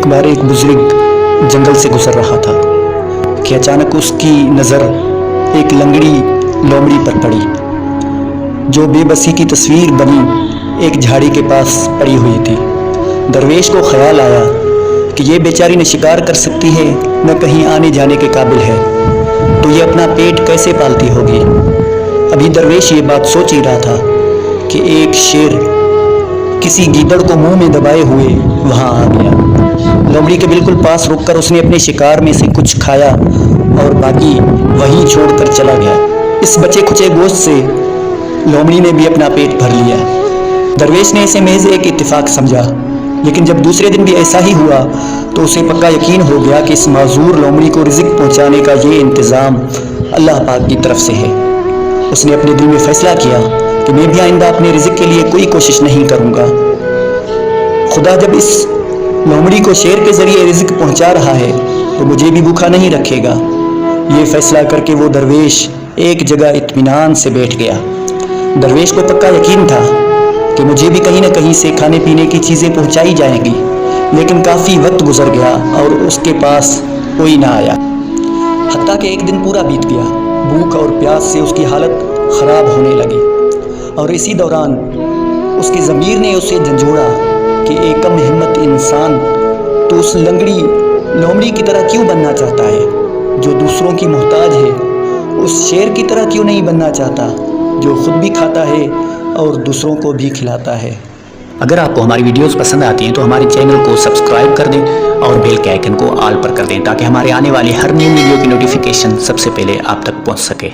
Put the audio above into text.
ایک بار ایک بزرگ جنگل سے گزر رہا تھا کہ اچانک اس کی نظر ایک لنگڑی لومڑی پر پڑی جو بے بسی کی تصویر بنی ایک جھاڑی کے پاس پڑی ہوئی تھی۔ درویش کو خیال آیا کہ یہ بیچاری نہ شکار کر سکتی ہے نہ کہیں آنے جانے کے قابل ہے، تو یہ اپنا پیٹ کیسے پالتی ہوگی؟ ابھی درویش یہ بات سوچ ہی رہا تھا کہ ایک شیر کسی گیدڑ کو منہ میں دبائے ہوئے وہاں آ گیا۔ لومڑی کے بالکل پاس رک کر اس نے اپنے شکار میں سے کچھ کھایا اور باقی وہیں چھوڑ کر چلا گیا۔ اس بچے کھچے گوشت سے لومڑی نے بھی اپنا پیٹ بھر لیا۔ درویش نے اسے محض ایک اتفاق سمجھا، لیکن جب دوسرے دن بھی ایسا ہی ہوا تو اسے پکا یقین ہو گیا کہ اس معذور لومڑی کو رزق پہنچانے کا یہ انتظام اللہ پاک کی طرف سے ہے۔ اس نے اپنے دل میں فیصلہ کیا کہ میں بھی آئندہ اپنے رزق کے لیے کوئی کوشش نہیں کروں گا۔ خدا جب اس لومڑی کو شیر کے ذریعے رزق پہنچا رہا ہے تو مجھے بھی بھوکا نہیں رکھے گا۔ یہ فیصلہ کر کے وہ درویش ایک جگہ اطمینان سے بیٹھ گیا۔ درویش کو پکا یقین تھا کہ مجھے بھی کہیں نہ کہیں سے کھانے پینے کی چیزیں پہنچائی جائیں گی، لیکن کافی وقت گزر گیا اور اس کے پاس کوئی نہ آیا۔ حتیٰ کہ ایک دن پورا بیت گیا۔ بھوک اور پیاس سے اس کی حالت خراب ہونے لگی، اور اسی دوران اس کی ضمیر نے اسے جھنجھوڑا کہ ایک کم ہمت انسان تو اس لنگڑی لومڑی کی طرح کیوں بننا چاہتا ہے جو دوسروں کی محتاج ہے؟ اس شیر کی طرح کیوں نہیں بننا چاہتا جو خود بھی کھاتا ہے اور دوسروں کو بھی کھلاتا ہے؟ اگر آپ کو ہماری ویڈیوز پسند آتی ہیں تو ہمارے چینل کو سبسکرائب کر دیں اور بیل کے آئیکن کو آل پر کر دیں تاکہ ہمارے آنے والی ہر نئی ویڈیو کی نوٹیفیکیشن سب سے پہلے آپ تک پہنچ سکے۔